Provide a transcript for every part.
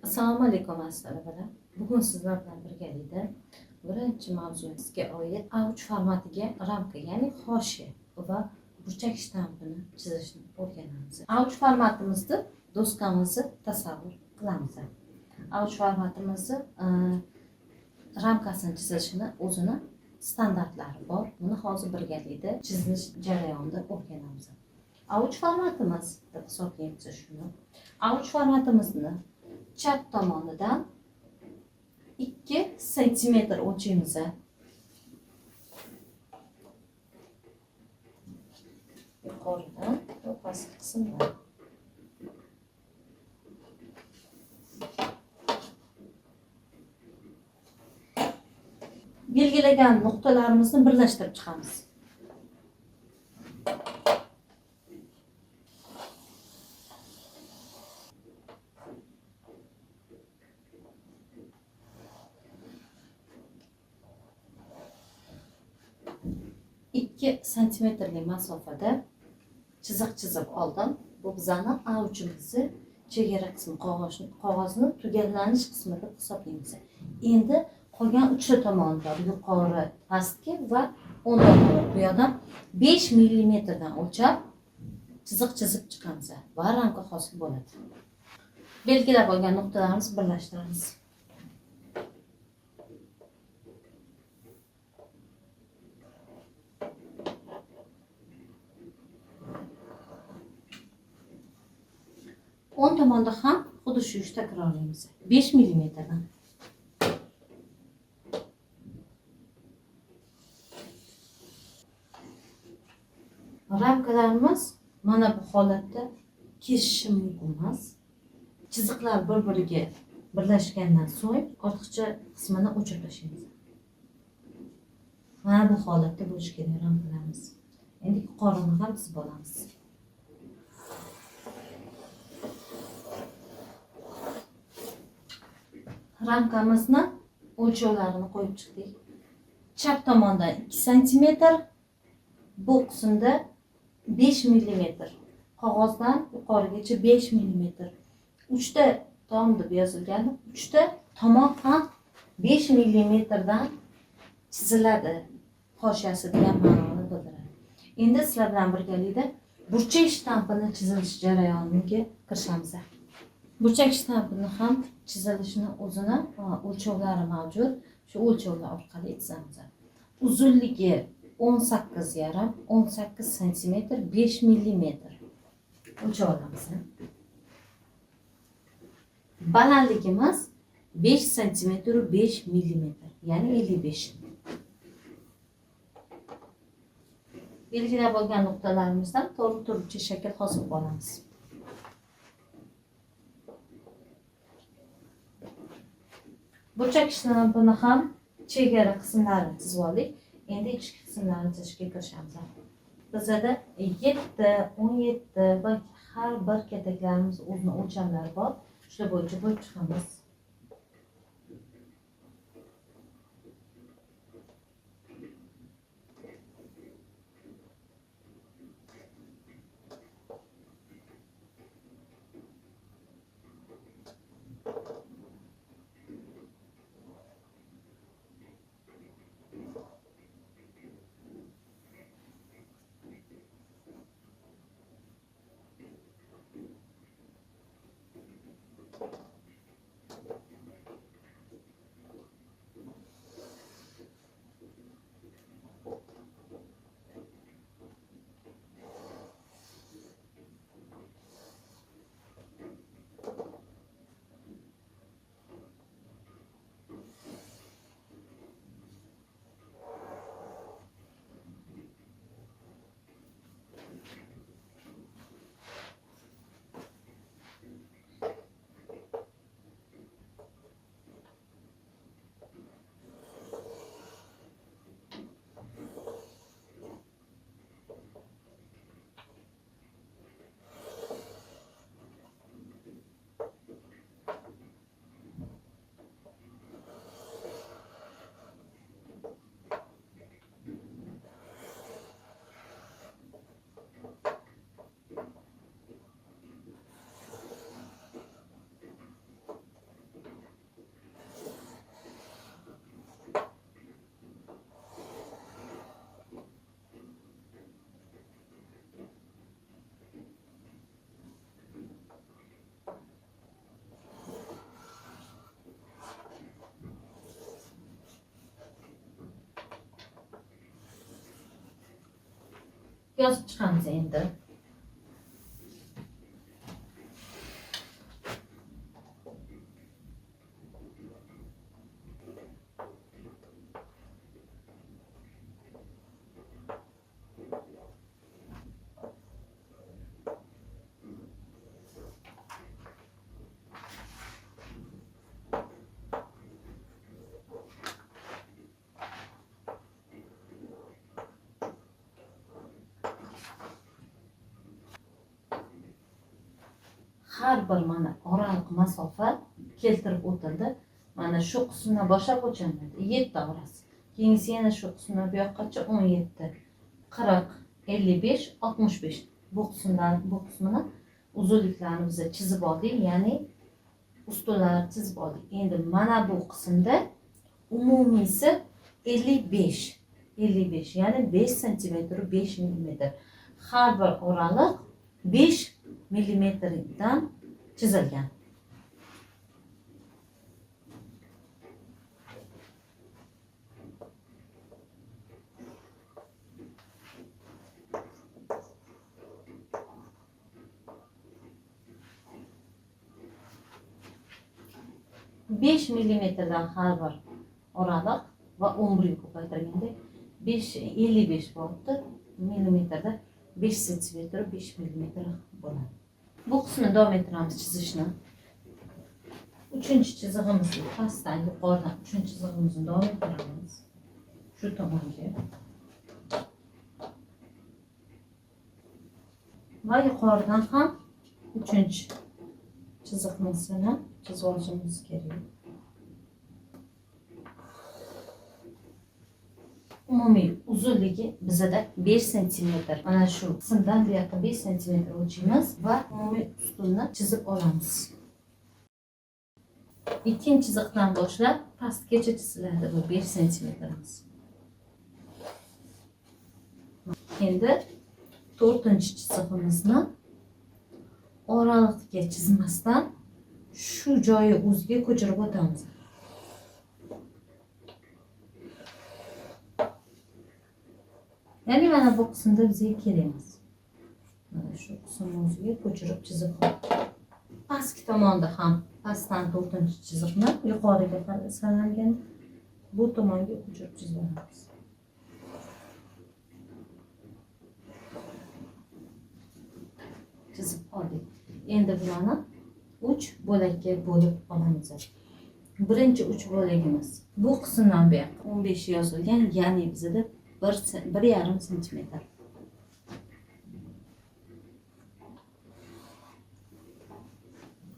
Assalomu alaykum talabalar. Bugun sizlar bilan birgalikda birinchi mavzumizga oid A3 formatiga ramka, ya'ni hoshiya va burchak shtampini chizishni o'rganamiz. A3 formatimizda doskamizni tasavvur qilamiz. A3 formatimizni ramkasini chizishini o'zini standartlari bor. Buni hozir birgalikda chizish jarayonida o'rganamiz. A3 formatimiz deb hisoblaymiz shuni. A3 formatimizni chap tomonidan 2 sm o'lchaymiz. Yuqoridan va pastki qismdan. Belgilagan nuqtalarimizni birlashtirib chiqamiz. Santimetrlik masofada chiziq chizib oldim. Bu bizani A3'imizni chegara qismi, qog'ozni tugallanish qismi deb hisoblaymiz. Endi qolgan 3 tomonlar yuqori, pastki va o'ndoqlar bu yerdan 5 mm dan o'lchab chiziq chizib chiqamiz va ramka hosil bo'ladi. Belgilab olgan nuqtalarimizni birlashtiramiz. O'ng tomonda ham xuddi shu ishni takrorlaymiz. 5 mm dan. Ramkalarimiz mana bu holatda kesilishi mumkin emas. Chiziqlar bir-biriga birlashgandan so'ng ortiqcha qismini o'chirib tashlaymiz. Mana bu holatda bo'lishi kerak ramkalarimiz. Endi yuqorini ham chizib olamiz. Ramkamizni o'lchovlarini qo'yib chiqdik. Chap tomondan 2 sm, bu qismda 5 mm. Qog'ozdan yuqorigacha 5 mm. 3 ta tom deb yozilgan. 3 ta tomon ham 5 mm dan chiziladi. Hoshiyasi degan ma'noni bildiradi. Endi sizlar bilan birgalikda burchak shtampini chizilish jarayoniga kirishamiz. Burchak shtampini ham chizilishini o'zini o'lchovlari mavjud. Shu o'lchovlar orqali chizamiz. Uzunligi 18,5 18 cm 5 mm o'lchab olamiz. Balandligimiz 5 cm 5 mm, ya'ni 55. Belgilab olgan nuqtalarimizdan to'g'ri shakl hosil qilamiz. Burchak shtampini ham chegara qismlarini chizib oldik. Endi ichki qismlarni chizishga kirishamiz. Bizda 7, 17 va har bir kataklarimiz o'zini o'lchamlari bor. Shular bo'yicha bo'lib chiqamiz. yozib chiqamiz endi. Har bir mana oraliq masofa keltirib o'tildi. Mana shu qismdan boshlab o'lchanadi 7 orasi. Keyingisi yana shu qismdan bu yoqqacha 17, 40, 55, 65. Bu qismini uzunliklarini biz chizib oldik, ya'ni ustunlarni chizib oldik. Endi mana bu qismda umumiysi 55, ya'ni 5 sm 5 mm. Har bir oraliq 5 millimetrdan chizilgan. Besh millimetrdan har bir oraliq va 11 ko'paytirganda 55 bo'libdi. Millimetrda 5 sm 5 mm bo'ladi. Bu qismni davom ettiramiz chizishni. 3-chizig'imizni pastdan yuqoridan 3-chizig'imizni davom ettiramiz. Shu tomonga. Va yuqoridan ham 3-chiziqni chizib olishimiz kerak. Umumiy uzunligi bizda 5 cm. Mana shu qismdan bu yoqqa 5 cm o'lchaymiz va umumiy ustunni chizib olamiz. Ikkinchi chiziqdan boshlab pastgacha chiziladi bu 5 cm'imiz. Endi 4-chizig'imizni oraliqga chizmasdan shu joyi o'ziga ko'chirib o'tamiz. Ya'ni mana bu qismda bizga kerak emas. Mana shu qismni o'ziga ko'chirib chizib olamiz. Pastki tomonda ham pastdan 4-chiziqni yuqoriga sanalgan bu tomonga ko'chirib chizib olamiz. Chizib oldik. Endi bularni 3 bo'lakka bo'lib olamiz. Birinchi 3 bo'lagimiz bu qismdan bu yoqqa 15 yozilgan, ya'ni bizda 1,5 cm.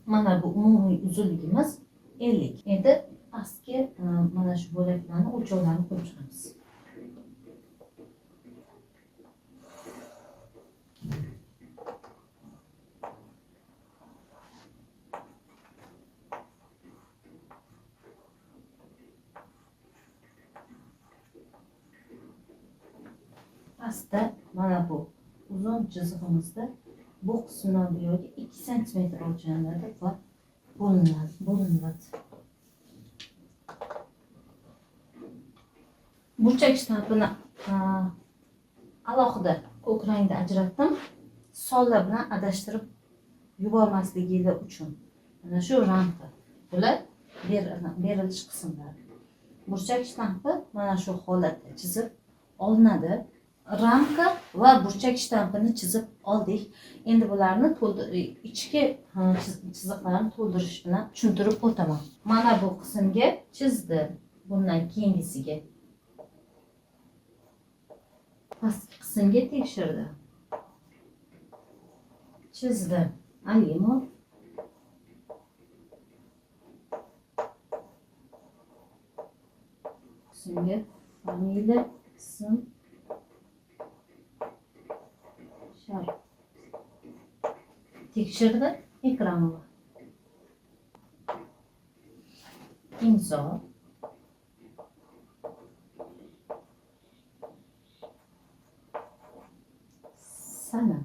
Mana bu umumiy uzunligimiz 50. Endi pastga mana shu bo'laklarni o'lchovlarini qo'yib chiqamiz. Pastda mana bu uzun chizig'imizda bu qismdan bu yoqqa 2 cm o'lchanadi va bo'linadi. Burchak shtampini alohida ko'k rangda ajratdim. Sollar bilan adashtirib yubormasligingiz uchun. Mana shu ramka. Bular berilish qismlari. Burchak shtampi mana shu holatda chizib olinadi. Ramka va burchak shtampini chizib oldik. Endi bularni ichki chiziqlarni to'ldirish bilan tushuntirib o'taman. Mana bu qismga chizdim. Bundan keyingisiga pastki qismga tekshirdim. Chizdim. Alimov qismga familiya ism shart tekshirdi. Ekranova imzo sana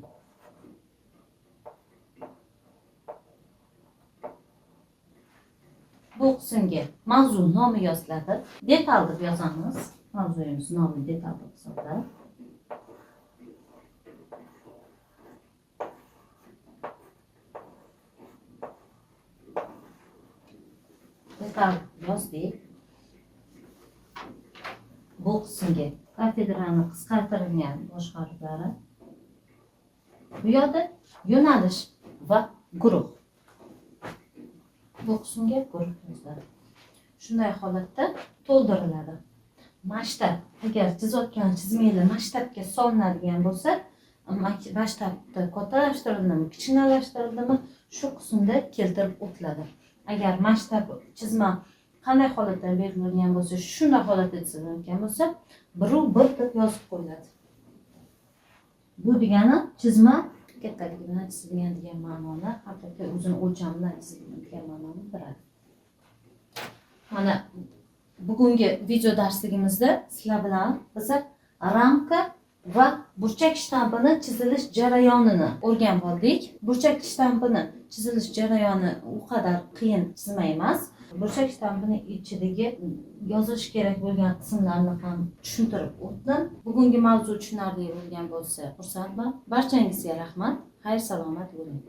bu qismga mavzu nomi yoziladi. Detal deb yozamiz. Mavzuyimiz nomi detal deb hisoblanadi. to'xtab yozdik. Bu qismga kafedrani qisqartirilgan boshqaruvlari. Bu yerda yo'nalish va guruh. Bu qismga guruh yoziladi. Shunday holatda to'ldiriladi. Masshtab, agar chizayotgan chizmanglar masshtabga solinadigan bo'lsa, masshtabni kattalashtirildimi, kichkinalashtirildimi, shu qismda keltirib o'tiladi. Agar masshtab chizma qanday holatda berilgan bo'lsa, shunday holatda chizilgan bo'lsa, bir deb yozib qo'yiladi. Bu degani chizma kattaligi bilan chizilgan degan ma'noni, hattoki o'zini o'lchami bilan chizilgan degan ma'noni beradi. Mana bugungi video darsligimizda sizlar bilan biz ramka va burchak shtampini chizilish jarayonini o'rganib oldik. Burchak shtampini chizilish jarayoni u qadar qiyin chizma emas. Burchak shtampini ichidagi yozish kerak bo'lgan qismlarni ham tushuntirib o'tdim. Bugungi mavzu tushunarli bo'lgan bo'lsa, xursandman. Barchangizga rahmat. Xayr salomat bo'ling.